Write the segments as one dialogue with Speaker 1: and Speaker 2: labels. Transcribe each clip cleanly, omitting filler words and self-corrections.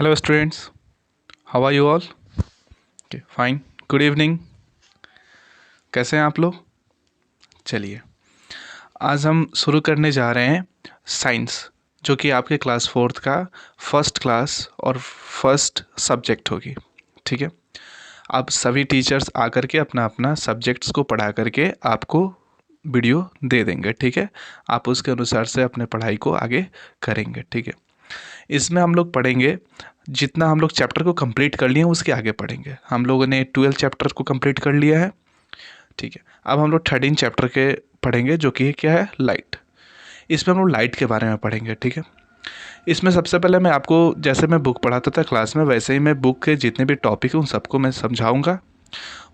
Speaker 1: Hello students, how are you all? Okay, fine. Good evening. कैसे हैं आप लोग? चलिए, आज हम शुरू करने जा रहे हैं साइंस, जो कि आपके क्लास फोर्थ का फर्स्ट क्लास और फर्स्ट सब्जेक्ट होगी। ठीक है, आप सभी टीचर्स आकर के अपना अपना सब्जेक्ट्स को पढ़ा करके आपको वीडियो दे देंगे। ठीक है, आप उसके अनुसार से अपने पढ़ाई को आगे करेंगे। ठीक है, इसमें हम लोग पढ़ेंगे, जितना हम लोग चैप्टर को कंप्लीट कर लिए उसके आगे पढ़ेंगे। हम लोगों ने 12 चैप्टर को कंप्लीट कर लिया है। ठीक है, अब हम लोग 13 चैप्टर के पढ़ेंगे, जो कि क्या है, लाइट। इसमें हम लोग लाइट के बारे में पढ़ेंगे। ठीक है, इसमें सबसे पहले मैं आपको, जैसे मैं बुक पढ़ाता था क्लास में, वैसे ही मैं बुक के जितने भी टॉपिक हैं उन सबको मैं समझाऊंगा।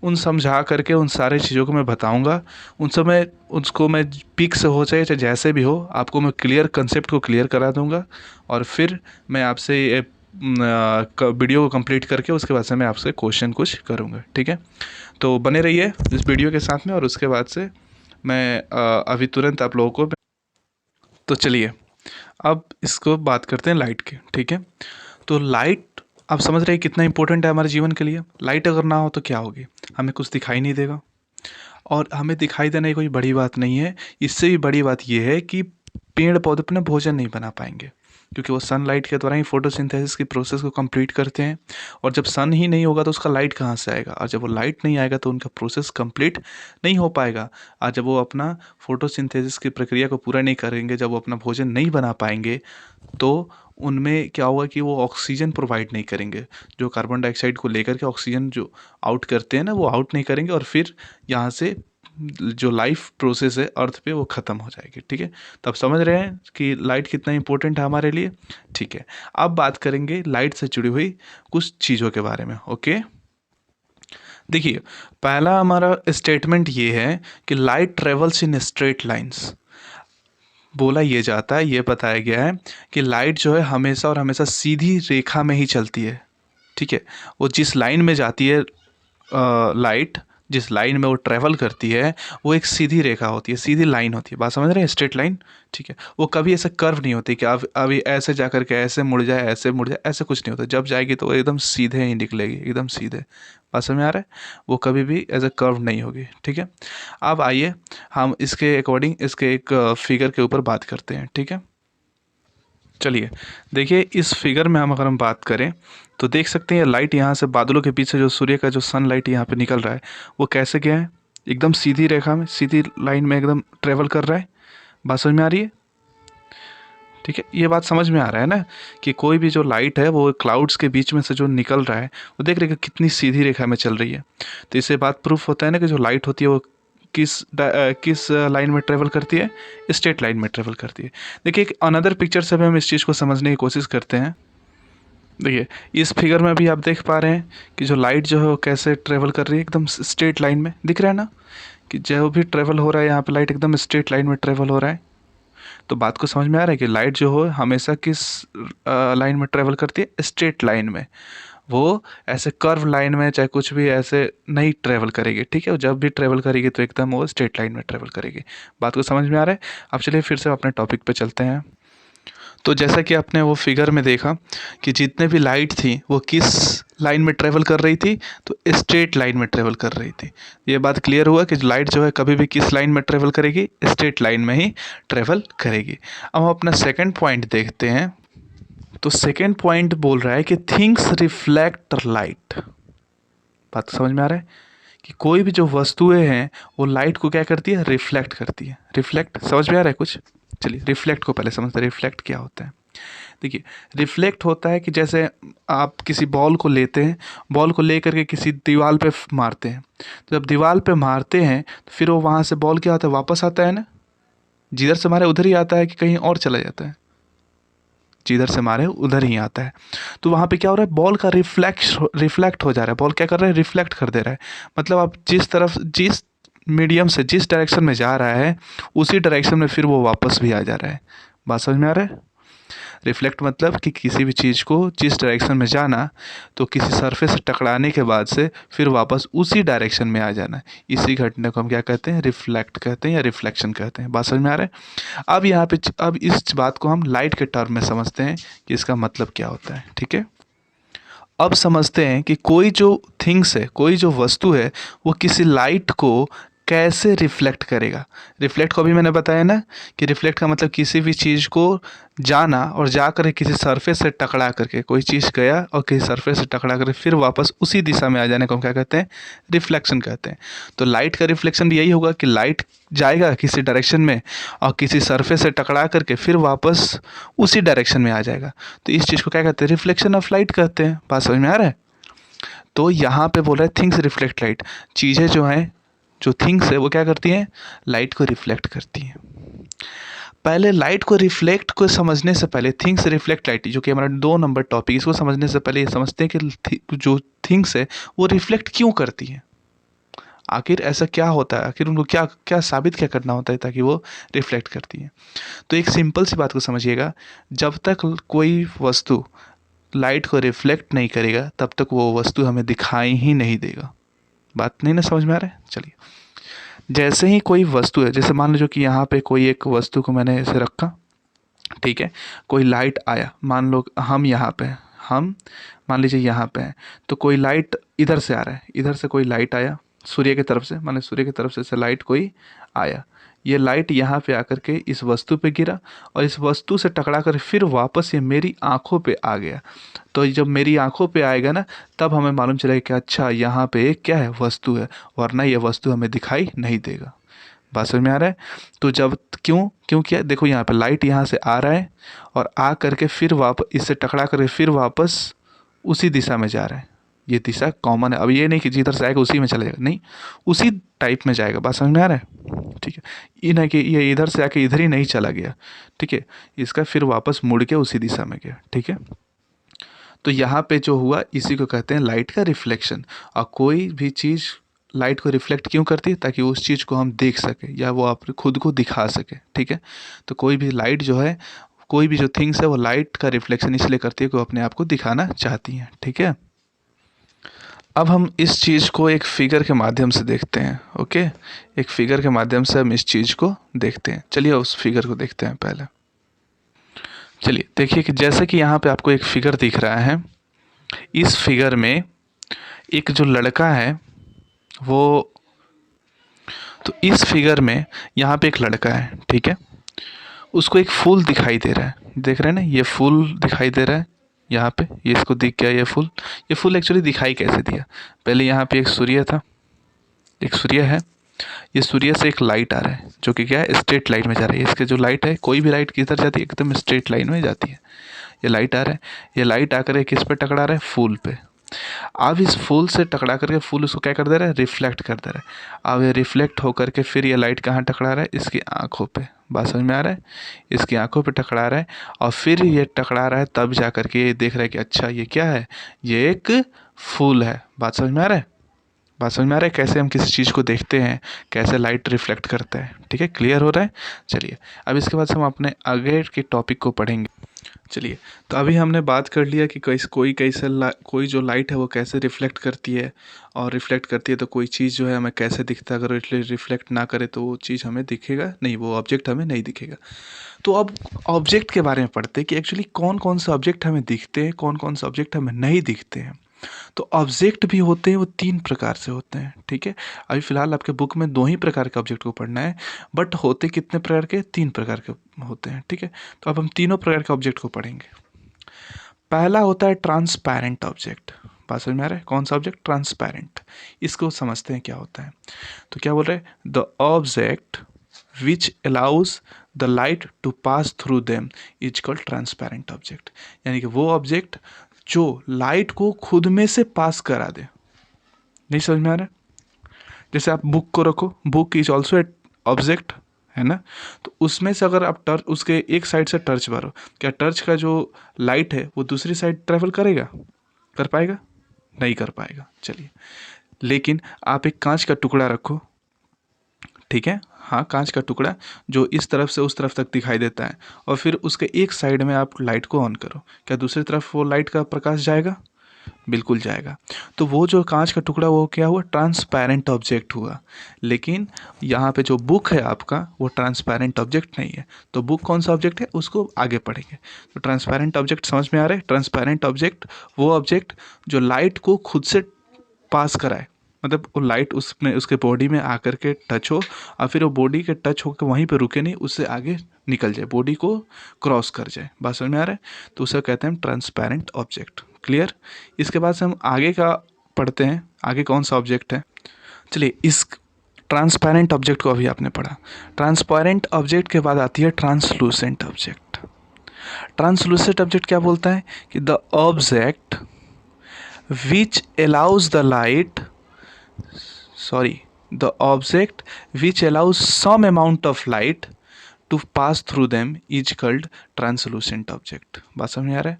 Speaker 1: उन समझा करके उन सारे चीज़ों को मैं बताऊंगा। उन सब में उसको मैं पिक से हो चाहे जैसे भी हो, आपको मैं क्लियर कंसेप्ट को क्लियर करा दूंगा। और फिर मैं आपसे ये वीडियो को कंप्लीट करके उसके बाद से मैं आपसे क्वेश्चन कुछ करूंगा। ठीक है, तो बने रहिए इस वीडियो के साथ में। और उसके बाद से मैं अभी तुरंत आप लोगों को, तो चलिए अब इसको बात करते हैं लाइट की। ठीक है, तो लाइट आप समझ रहे हैं कितना इंपॉर्टेंट है हमारे जीवन के लिए। लाइट अगर ना हो तो क्या होगी, हमें कुछ दिखाई नहीं देगा। और हमें दिखाई देना कोई बड़ी बात नहीं है, इससे भी बड़ी बात यह है कि पेड़ पौधे अपना भोजन नहीं बना पाएंगे, क्योंकि वो सनलाइट के द्वारा ही फोटोसिंथेसिस की प्रोसेस को कंप्लीट करते हैं। और जब सन ही नहीं होगा तो उसका लाइट कहाँ से आएगा, और जब वो लाइट नहीं आएगा तो उनका प्रोसेस कंप्लीट नहीं हो पाएगा। और जब वो अपना फोटोसिंथेसिस की प्रक्रिया को पूरा नहीं करेंगे, जब वो अपना भोजन नहीं बना पाएंगे, तो उनमें क्या होगा कि वो ऑक्सीजन प्रोवाइड नहीं करेंगे। जो कार्बन डाइऑक्साइड को लेकर के ऑक्सीजन जो आउट करते हैं ना, वो आउट नहीं करेंगे, और फिर यहाँ से जो लाइफ प्रोसेस है अर्थ पे वो ख़त्म हो जाएगी। ठीक है, तब समझ रहे हैं कि लाइट कितना इंपॉर्टेंट है हमारे लिए। ठीक है, अब बात करेंगे लाइट से जुड़ी हुई कुछ चीज़ों के बारे में। ओके, देखिए, पहला हमारा स्टेटमेंट ये है कि light travels in straight lines. बोला ये जाता है, ये बताया गया है कि लाइट जो है हमेशा और हमेशा सीधी रेखा में ही चलती है। ठीक है, वो जिस लाइन में जाती है लाइट, जिस लाइन में वो ट्रैवल करती है, वो एक सीधी रेखा होती है, सीधी लाइन होती है। बात समझ रहे हैं, स्ट्रेट लाइन। ठीक है, वो कभी ऐसे कर्व नहीं होती कि अब अभी ऐसे जा कर के ऐसे मुड़ जाए, ऐसे मुड़ जाए, ऐसे कुछ नहीं होता। जब जाएगी तो वो एकदम सीधे ही निकलेगी, एकदम सीधे। बात समझ में आ रहा है, वो कभी भी एज ए कर्व नहीं होगी। ठीक है, अब आइए हम इसके अकॉर्डिंग इसके एक फिगर के ऊपर बात करते हैं। ठीक है, चलिए देखिए, इस फिगर में हम अगर हम बात करें तो देख सकते हैं लाइट यहाँ से बादलों के पीछे जो सूर्य का जो सनलाइट यहाँ पे निकल रहा है, वो कैसे गया है, एकदम सीधी रेखा में, सीधी लाइन में एकदम ट्रेवल कर रहा है। बात समझ में आ रही है? ठीक है, ये बात समझ में आ रहा है ना, कि कोई भी जो लाइट है वो क्लाउड्स के बीच में से जो निकल रहा है, वो देख रहे हैं कि कितनी सीधी रेखा में चल रही है। तो इससे बात प्रूफ होता है ना कि जो लाइट होती है वो किस लाइन में ट्रेवल करती है, स्ट्रेट लाइन में ट्रेवल करती है। देखिए, एक अनदर पिक्चर से भी हम इस चीज़ को समझने की कोशिश करते हैं। देखिए, इस फिगर में भी आप देख पा रहे हैं कि जो लाइट जो है वो कैसे ट्रेवल कर रही है, एकदम स्ट्रेट लाइन में। दिख रहा है ना कि जो भी ट्रेवल हो रहा है यहाँ पे, लाइट एकदम स्ट्रेट लाइन में ट्रेवल हो रहा है। तो बात को समझ में आ रहा है कि लाइट जो हो हमेशा किस लाइन में ट्रेवल करती है, स्ट्रेट लाइन में। वो ऐसे कर्व लाइन में चाहे कुछ भी ऐसे नहीं ट्रेवल करेगी। ठीक है, जब भी ट्रेवल करेगी तो एकदम वो स्ट्रेट लाइन में ट्रेवल करेगी। बात को समझ में आ रहा है? अब चलिए फिर से अपने टॉपिक पे चलते हैं। तो जैसा कि आपने वो फिगर में देखा कि जितने भी लाइट थी वो किस लाइन में ट्रेवल कर रही थी, तो स्ट्रेट लाइन में ट्रेवल कर रही थी। ये बात क्लियर हुआ कि लाइट जो है कभी भी किस लाइन में ट्रेवल करेगी, स्ट्रेट लाइन में ही ट्रेवल करेगी। अब हम अपना सेकंड पॉइंट देखते हैं। तो सेकंड पॉइंट बोल रहा है कि थिंग्स रिफ्लेक्ट लाइट। बात समझ में आ रहा है कि कोई भी जो वस्तुएं हैं वो लाइट को क्या करती है, रिफ्लेक्ट करती है। रिफ्लेक्ट समझ में आ रहा है कुछ? चलिए रिफ्लेक्ट को पहले समझते हैं, रिफ्लेक्ट क्या होता है। देखिए, रिफ्लेक्ट होता है कि जैसे आप किसी बॉल को लेते हैं, बॉल को लेकर के किसी दीवार पे मारते हैं, तो जब दीवार पे मारते हैं तो फिर वो वहाँ से बॉल क्या होता है, वापस आता है ना। जिधर से मारे उधर ही आता है कि कहीं और चला जाता है? जिधर से मारे उधर ही आता है। तो वहाँ पे क्या हो रहा है, बॉल का रिफ्लेक्ट हो जा रहा है। बॉल क्या कर रहा है, रिफ्लेक्ट कर दे रहा है। मतलब आप जिस तरफ, जिस मीडियम से जिस डायरेक्शन में जा रहा है, उसी डायरेक्शन में फिर वो वापस भी आ जा रहा है। बात समझ में आ रहा है? रिफ्लेक्ट मतलब कि किसी भी चीज़ को जिस डायरेक्शन में जाना, तो किसी सरफेस से टकराने के बाद से फिर वापस उसी डायरेक्शन में आ जाना, इसी घटना को हम क्या कहते हैं, रिफ्लेक्ट कहते हैं या रिफ्लेक्शन कहते हैं। बात समझ में आ रहा है? अब यहाँ पे अब इस बात को हम लाइट के टर्म में समझते हैं कि इसका मतलब क्या होता है। ठीक है, अब समझते हैं कि कोई जो थिंग्स है, कोई जो वस्तु है, वो किसी लाइट को कैसे रिफ्लेक्ट करेगा। रिफ्लेक्ट को भी मैंने बताया ना कि रिफ्लेक्ट का मतलब किसी भी चीज़ को जाना और जा कर किसी सरफेस से टकरा करके, कोई चीज़ गया और किसी सरफेस से टकरा कर फिर वापस उसी दिशा में आ जाने को हम क्या कहते हैं, रिफ्लेक्शन कहते हैं। तो लाइट का रिफ्लेक्शन भी यही होगा कि लाइट जाएगा किसी डायरेक्शन में और किसी सरफेस से टकरा करके फिर वापस उसी डायरेक्शन में आ जाएगा। तो इस चीज़ को क्या कहते हैं, रिफ्लेक्शन ऑफ लाइट कहते हैं। बात समझ में आ रहा है। तो यहाँ पे बोल रहे हैं थिंग्स रिफ्लेक्ट लाइट, चीज़ें जो हैं, जो थिंग्स है वो क्या करती हैं, लाइट को रिफ्लेक्ट करती हैं। पहले लाइट को रिफ्लेक्ट को समझने से पहले, थिंग्स रिफ्लेक्ट लाइट जो कि हमारा 2 नंबर टॉपिक, इसको समझने से पहले ये समझते हैं कि जो थिंग्स है वो रिफ्लेक्ट क्यों करती हैं। आखिर ऐसा क्या होता है, आखिर उनको क्या क्या साबित क्या करना होता है ताकि वो रिफ्लेक्ट करती हैं। तो एक सिंपल सी बात को समझिएगा, जब तक कोई वस्तु लाइट को रिफ्लेक्ट नहीं करेगा तब तक वो वस्तु हमें दिखाई ही नहीं देगा। बात नहीं ना समझ में आ रहा है। चलिए, जैसे ही कोई वस्तु है, जैसे मान लीजिए कि यहाँ पे कोई एक वस्तु को मैंने ऐसे रखा, ठीक है, कोई लाइट आया, मान लो हम यहाँ पे हैं, हम मान लीजिए यहाँ पे हैं, तो कोई लाइट इधर से आ रहा है, इधर से कोई लाइट आया सूर्य की तरफ से, मान लीजिए सूर्य की तरफ से लाइट कोई आया, ये लाइट यहाँ पे आकर के इस वस्तु पे गिरा और इस वस्तु से टकरा कर फिर वापस ये मेरी आंखों पे आ गया। तो जब मेरी आंखों पे आएगा ना, तब हमें मालूम चलेगा कि अच्छा यहाँ पे एक क्या है, वस्तु है, वरना ये वस्तु हमें दिखाई नहीं देगा। बात समझ में आ रहा है। तो जब क्यों क्यों किया, देखो यहाँ पे लाइट यहाँ से आ रहा है और आ करके फिर वापस इससे टकरा करके फिर वापस उसी दिशा में जा रहा है। ये दिशा कॉमन है। अब ये नहीं कि जिधर से आएगा उसी में चला जाएगा, नहीं, उसी टाइप में जाएगा। बात समझ में आ रहा है। ठीक है, ये नहीं कि ये इधर से आके इधर ही नहीं चला गया। ठीक है, इसका फिर वापस मुड़ के उसी दिशा में गया। ठीक है, तो यहाँ पे जो हुआ इसी को कहते हैं लाइट का रिफ्लेक्शन। और कोई भी चीज़ लाइट को रिफ्लेक्ट क्यों करती है, ताकि उस चीज़ को हम देख सके या वो आप खुद को दिखा सके। ठीक है, तो कोई भी लाइट जो है, कोई भी जो थिंग्स है वो लाइट का रिफ्लेक्शन इसलिए करती है कि वो अपने आप को दिखाना चाहती हैं। ठीक है, अब हम इस चीज़ को एक फिगर के माध्यम से देखते हैं। ओके, एक फिगर के माध्यम से हम इस चीज़ को देखते हैं। चलिए उस फिगर को देखते हैं पहले। चलिए देखिए कि जैसे कि यहाँ पे आपको एक फिगर दिख रहा है, इस फिगर में एक जो लड़का है वो, तो इस फिगर में यहाँ पे एक लड़का है, ठीक है, उसको एक फूल दिखाई दे रहा है, देख रहे हैं ना, ये फूल दिखाई दे रहा है यहाँ पे, ये इसको दिख गया ये फूल एक्चुअली दिखाई कैसे दिया, पहले यहाँ पे एक सूर्य था, एक सूर्य है, ये सूर्य से एक लाइट आ रहा है जो कि क्या है, स्ट्रेट लाइन में जा रही है। इसके जो लाइट है, कोई भी लाइट किधर जाती है, एकदम स्ट्रेट लाइन में जाती है। ये लाइट आ रहा है, ये लाइट आकर के किस पे टकरा रहा है, फूल पे। अब इस फूल से टकरा करके फूल उसको क्या कर दे रहा है, रिफ्लेक्ट कर दे रहा है। अब ये रिफ्लेक्ट होकर के फिर ये लाइट कहाँ टकरा रहा है, इसकी आंखों पे। बात समझ में आ रहा है, इसकी आंखों पे टकरा रहा है और फिर ये टकरा रहा है, तब जा करके ये देख रहा है कि अच्छा ये क्या है, ये एक फूल है। बात समझ में आ रहा है, बात समझ में आ रहा है कैसे हम किसी चीज़ को देखते हैं, कैसे लाइट रिफ्लेक्ट करता है। ठीक है, क्लियर हो रहा है। चलिए अब इसके बाद हम अपने आगे के टॉपिक को पढ़ेंगे। चलिए, तो अभी हमने बात कर लिया कि कोई जो लाइट है वो कैसे रिफ्लेक्ट करती है, और रिफ्लेक्ट करती है तो कोई चीज़ जो है हमें कैसे दिखता है, अगर रिफ्लेक्ट ना करे तो वो चीज़ हमें दिखेगा नहीं, वो ऑब्जेक्ट हमें नहीं दिखेगा। तो अब ऑब्जेक्ट के बारे में पढ़ते हैं कि एक्चुअली कौन कौन से ऑब्जेक्ट हमें दिखते हैं, कौन कौन से ऑब्जेक्ट हमें नहीं दिखते हैं। तो ऑब्जेक्ट भी होते हैं, वो 3 प्रकार से होते हैं। ठीक है, अभी फ़िलहाल आपके बुक में 2 ही प्रकार के ऑब्जेक्ट को पढ़ना है, बट होते कितने प्रकार के, 3 प्रकार के होते हैं। ठीक है, तो अब हम तीनों प्रकार के ऑब्जेक्ट को पढ़ेंगे। पहला होता है ट्रांसपेरेंट ऑब्जेक्ट। बात समझ में आ रहा है, कौन सा ऑब्जेक्ट, ट्रांसपेरेंट। इसको समझते हैं क्या होता है। तो क्या बोल रहे हैं, the object which allows the light to pass through them is called transparent object. यानी कि वो ऑब्जेक्ट जो लाइट को खुद में से पास करा दे। नहीं समझ में आ रहा है, जैसे आप बुक को रखो, book is also a object, है ना। तो उसमें से अगर आप टर्च, उसके एक साइड से टर्च मारो, क्या टर्च का जो लाइट है वो दूसरी साइड ट्रेवल करेगा, कर पाएगा, नहीं कर पाएगा। चलिए, लेकिन आप एक कांच का टुकड़ा रखो, ठीक है, हाँ, कांच का टुकड़ा जो इस तरफ से उस तरफ तक दिखाई देता है, और फिर उसके एक साइड में आप लाइट को ऑन करो, क्या दूसरी तरफ वो लाइट का प्रकाश जाएगा, बिल्कुल जाएगा। तो वो जो कांच का टुकड़ा वो क्या हुआ, ट्रांसपेरेंट ऑब्जेक्ट हुआ। लेकिन यहाँ पे जो बुक है आपका वो ट्रांसपेरेंट ऑब्जेक्ट नहीं है। तो बुक कौन सा ऑब्जेक्ट है उसको आगे पढ़ेंगे। तो ट्रांसपेरेंट ऑब्जेक्ट समझ में आ रहा है। ट्रांसपेरेंट ऑब्जेक्ट वो ऑब्जेक्ट जो लाइट को खुद से पास कराए, मतलब वो लाइट उसमें उसके बॉडी में आकर के टच हो और फिर वो बॉडी के टच होकर वहीं पे रुके नहीं, उससे आगे निकल जाए, बॉडी को क्रॉस कर जाए। बात समझ में आ रहा है। तो उसे कहते हैं ट्रांसपेरेंट ऑब्जेक्ट। क्लियर। इसके बाद से हम आगे का पढ़ते हैं, आगे कौन सा ऑब्जेक्ट है। चलिए, इस ट्रांसपेरेंट ऑब्जेक्ट को अभी आपने पढ़ा। ट्रांसपेरेंट ऑब्जेक्ट के बाद आती है ट्रांसलूसेंट ऑब्जेक्ट। ट्रांसलूसेंट ऑब्जेक्ट क्या बोलता है कि the object which allows the light, the object which allows some amount of light to pass through them is called translucent object। बात समझ में आ रहा है।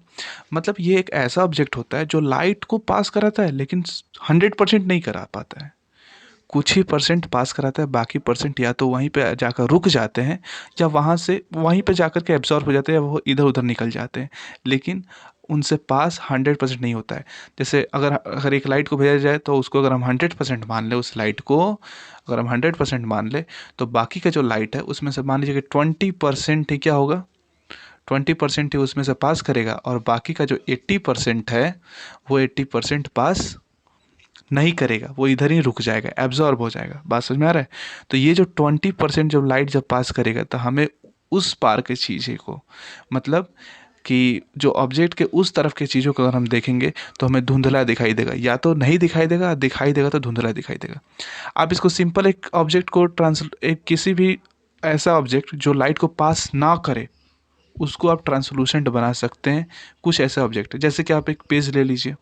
Speaker 1: मतलब ये एक ऐसा ऑब्जेक्ट होता है जो लाइट को पास कराता है लेकिन 100% नहीं करा पाता है। कुछ ही परसेंट पास कराता है, बाकी परसेंट या तो वहीं पे जाकर रुक जाते हैं या वहाँ से वहीं पे जाकर के एब्जॉर्ब हो जाते हैं या वो इधर उधर निकल जाते हैं, लेकिन उनसे पास 100% नहीं होता है। जैसे अगर अगर एक लाइट को भेजा जाए तो उसको अगर हम 100% मान लें, उस लाइट को अगर हम 100% मान लें तो बाकी का जो लाइट है उसमें से मान लीजिए कि 20% ही क्या होगा, 20% ही उसमें से पास करेगा और बाकी का जो 80% है वो 80% पास नहीं करेगा, वो इधर ही रुक जाएगा, एब्जॉर्ब हो जाएगा। बात समझ में आ रहा है। तो ये जो 20% जब लाइट जब पास करेगा तो हमें उस पार के चीज़ें को, मतलब कि जो ऑब्जेक्ट के उस तरफ के चीज़ों को अगर हम देखेंगे तो हमें धुंधला दिखाई देगा, या तो नहीं दिखाई देगा, दिखाई देगा तो धुंधला दिखाई देगा। आप इसको सिंपल एक ऑब्जेक्ट को एक किसी भी ऐसा ऑब्जेक्ट जो लाइट को पास ना करे उसको आप ट्रांसलूसेंट बना सकते हैं। कुछ ऐसे ऑब्जेक्ट जैसे कि आप एक पेज ले लीजिए,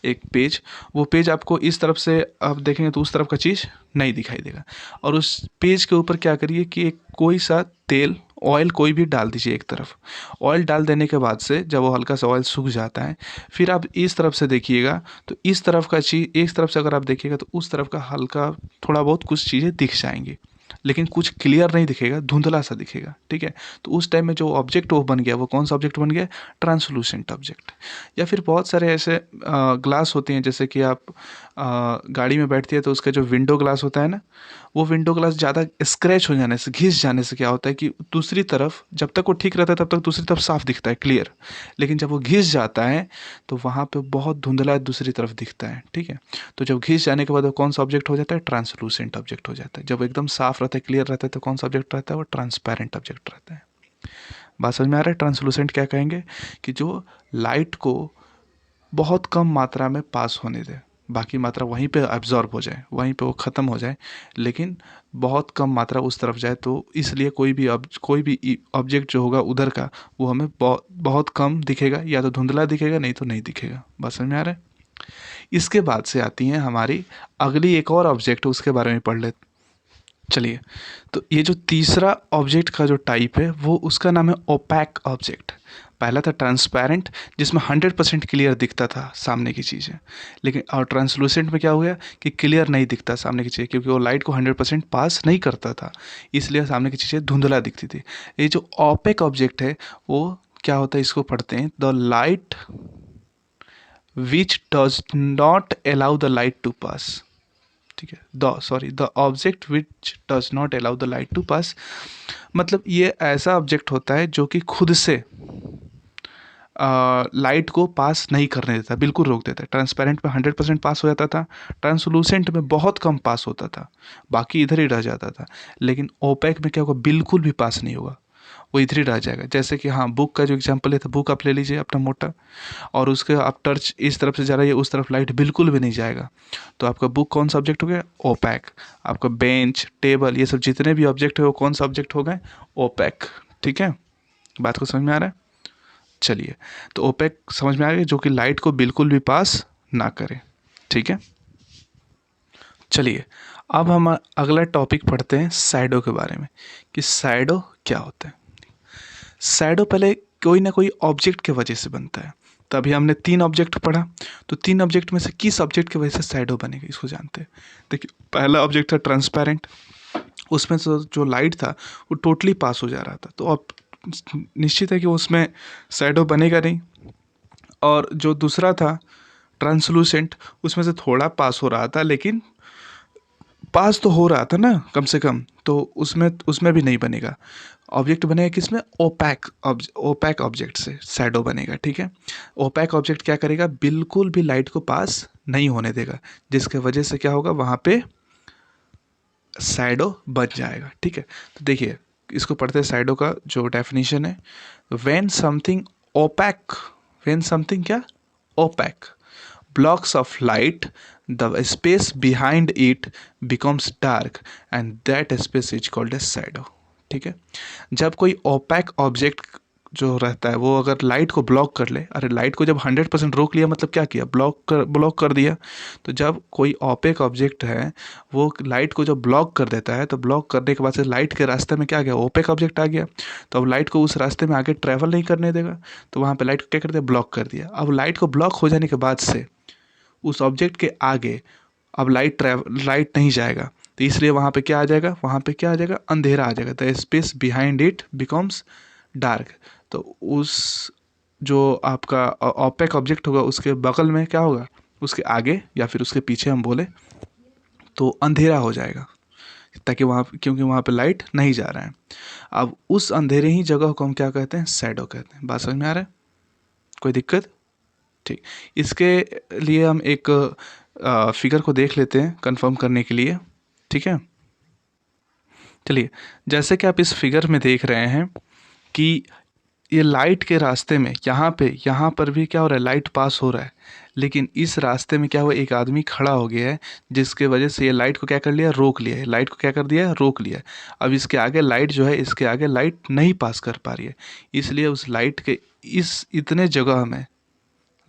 Speaker 1: एक पेज, वो पेज आपको इस तरफ से आप देखेंगे तो उस तरफ का चीज़ नहीं दिखाई देगा। और उस पेज के ऊपर क्या करिए कि एक कोई सा तेल, ऑयल कोई भी डाल दीजिए एक तरफ। ऑयल डाल देने के बाद से जब वो हल्का सा ऑयल सूख जाता है, फिर आप इस तरफ से देखिएगा तो इस तरफ का चीज़, एक तरफ से अगर आप देखिएगा तो उस तरफ का हल्का थोड़ा बहुत कुछ चीज़ें दिख जाएंगी, लेकिन कुछ क्लियर नहीं दिखेगा, धुंधला सा दिखेगा। ठीक है। तो उस टाइम में जो ऑब्जेक्ट वो बन गया, वो कौन सा ऑब्जेक्ट बन गया, ट्रांसलूसेंट ऑब्जेक्ट। या फिर बहुत सारे ऐसे ग्लास होते हैं, जैसे कि आप गाड़ी में बैठती है तो उसका जो विंडो ग्लास होता है ना, वो विंडो ग्लास ज़्यादा स्क्रैच हो जाने से, घिस जाने से क्या होता है कि दूसरी तरफ जब तक वो ठीक रहता है तब तक दूसरी तरफ साफ दिखता है, क्लियर। लेकिन जब वो घिस जाता है तो वहाँ पे बहुत धुंधला दूसरी तरफ दिखता है। ठीक है। तो जब घिस जाने के बाद वो कौन सा ऑब्जेक्ट हो जाता है, ट्रांसलूसेंट ऑब्जेक्ट हो जाता है। जब एकदम साफ रहता है, क्लियर रहता है, तो कौन सा ऑब्जेक्ट रहता है, वो ट्रांसपेरेंट ऑब्जेक्ट रहता है। बात समझ में आ रहा है। ट्रांसलूसेंट क्या कहेंगे कि जो लाइट को बहुत कम मात्रा में पास होने दे, बाकी मात्रा वहीं पे एब्जॉर्ब हो जाए, वहीं पे वो ख़त्म हो जाए, लेकिन बहुत कम मात्रा उस तरफ जाए। तो इसलिए कोई भी ऑब्जेक्ट जो होगा उधर का वो हमें बहुत कम दिखेगा, या तो धुंधला दिखेगा नहीं तो नहीं दिखेगा। बात समझ में आ रहा है। इसके बाद से आती हैं हमारी अगली एक और ऑब्जेक्ट, उसके बारे में पढ़ लेते। चलिए, तो ये जो तीसरा ऑब्जेक्ट का जो टाइप है वो उसका नाम है ओपैक ऑब्जेक्ट। पहला था ट्रांसपेरेंट जिसमें 100% क्लियर दिखता था सामने की चीज़ें, लेकिन और ट्रांसलूसेंट में क्या हो गया कि क्लियर नहीं दिखता सामने की चीज़ें, क्योंकि वो लाइट को 100% पास नहीं करता था, इसलिए सामने की चीज़ें धुंधला दिखती थी। ये जो ओपेक ऑब्जेक्ट है वो क्या होता है, इसको पढ़ते हैं, the light which does not allow the light to pass. ठीक है। The object which does not allow the light to pass, मतलब ये ऐसा ऑब्जेक्ट होता है जो कि खुद से लाइट को पास नहीं करने देता, बिल्कुल रोक देता है। ट्रांसपेरेंट में 100% पास हो जाता था, ट्रांसलूसेंट में बहुत कम पास होता था, बाकी इधर ही रह जाता था। लेकिन ओपेक में क्या होगा, बिल्कुल भी पास नहीं होगा, वो इधर ही रह जाएगा। जैसे कि हाँ, बुक का जो एग्जांपल है, तो बुक आप ले लीजिए अपना मोटा, और उसके आप टर्च इस तरफ से जा रही है, उस तरफ लाइट बिल्कुल भी नहीं जाएगा, तो आपका बुक कौन सा ऑब्जेक्ट हो गया, ओपैक। आपका बेंच, टेबल, ये सब जितने भी ऑब्जेक्ट है वो कौन सा ऑब्जेक्ट हो गए, ओपैक। ठीक है। बात को समझ में आ रहा है। चलिए, तो ओपैक समझ में आ गया, जो कि लाइट को बिल्कुल भी पास ना करे। ठीक है। चलिए, अब हम अगला टॉपिक पढ़ते हैं शैडो के बारे में, कि शैडो क्या होता है। शैडो पहले कोई ना कोई ऑब्जेक्ट के वजह से बनता है। तभी हमने 3 ऑब्जेक्ट पढ़ा, तो 3 ऑब्जेक्ट में से किस ऑब्जेक्ट की वजह से शैडो बनेगी इसको जानते हैं। देखिए, पहला ऑब्जेक्ट था ट्रांसपेरेंट, उसमें से जो लाइट था वो टोटली पास हो जा रहा था, तो अब निश्चित है कि उसमें शैडो बनेगा नहीं। और जो दूसरा था ट्रांसलूसेंट, उसमें से थोड़ा पास हो रहा था, लेकिन पास तो हो रहा था ना कम से कम, तो उसमें उसमें भी नहीं बनेगा। ऑब्जेक्ट बनेगा किसमें? ओपैक ऑब्जेक्ट से शैडो बनेगा, ठीक है। ओपैक ऑब्जेक्ट क्या करेगा? बिल्कुल भी लाइट को पास नहीं होने देगा, जिसके वजह से क्या होगा? वहाँ पे शैडो बन जाएगा, ठीक है। तो देखिए, इसको पढ़ते हैं। शैडो का जो डेफिनेशन है, when something opaque, when something क्या? Opaque blocks of light, the space behind it becomes dark and that space is called as shadow, ठीक है। जब कोई ओपैक ऑब्जेक्ट जो रहता है वो अगर लाइट को ब्लॉक कर ले, अरे लाइट को जब 100% रोक लिया मतलब क्या किया? ब्लॉक कर दिया। तो जब कोई ओपेक ऑब्जेक्ट है वो लाइट को जब ब्लॉक कर देता है, तो ब्लॉक करने के बाद से लाइट के रास्ते में क्या आ गया? ओपेक ऑब्जेक्ट आ गया। तो अब लाइट को उस रास्ते में आगे ट्रैवल नहीं करने देगा, तो वहाँ पे लाइट को क्या कर दिया? ब्लॉक कर दिया। अब लाइट को ब्लॉक हो जाने के बाद से उस ऑब्जेक्ट के आगे अब लाइट नहीं जाएगा, तो इसलिए वहाँ पे क्या आ जाएगा? वहाँ पे क्या आ जाएगा? अंधेरा आ जाएगा। The space behind it becomes dark. तो उस जो आपका ऑपेक ऑब्जेक्ट होगा उसके बगल में क्या होगा? उसके आगे या फिर उसके पीछे हम बोले तो अंधेरा हो जाएगा, ताकि वहाँ, क्योंकि वहाँ पे लाइट नहीं जा रहा है। अब उस अंधेरे ही जगह को हम क्या कहते हैं? शैडो कहते हैं। बात समझ में आ रहा है? कोई दिक्कत? ठीक। इसके लिए हम एक फिगर को देख लेते हैं कंफर्म करने के लिए, ठीक है। चलिए, जैसे कि आप इस फिगर में देख रहे हैं कि ये लाइट के रास्ते में यहाँ पर भी क्या हो रहा है? लाइट पास हो रहा है, लेकिन इस रास्ते में क्या हुआ? एक आदमी खड़ा हो गया है, जिसके वजह से ये लाइट को क्या कर लिया? रोक लिया है। लाइट को क्या कर दिया है? रोक लिया है। अब इसके आगे लाइट जो है, इसके आगे लाइट नहीं पास कर पा रही है, इसलिए उस लाइट के इस इतने जगह में,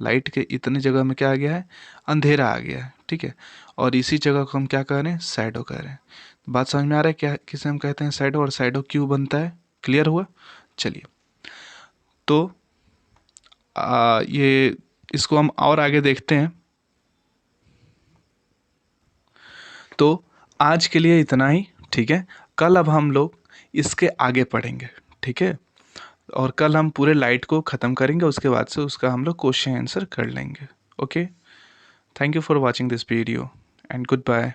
Speaker 1: लाइट के इतने जगह में क्या आ गया है? अंधेरा आ गया है, ठीक है। और इसी जगह को हम क्या कह रहे हैं? शैडो कह रहे हैं। बात समझ में आ रहा है क्या किसे हम कहते हैं शैडो, और शैडो क्यों बनता है? क्लियर हुआ? चलिए, तो ये इसको हम और आगे देखते हैं। तो आज के लिए इतना ही, ठीक है। कल अब हम लोग इसके आगे पढ़ेंगे, ठीक है। और कल हम पूरे लाइट को ख़त्म करेंगे, उसके बाद से उसका हम लोग क्वेश्चन आंसर कर लेंगे। Okay, thank you for watching this video and good bye.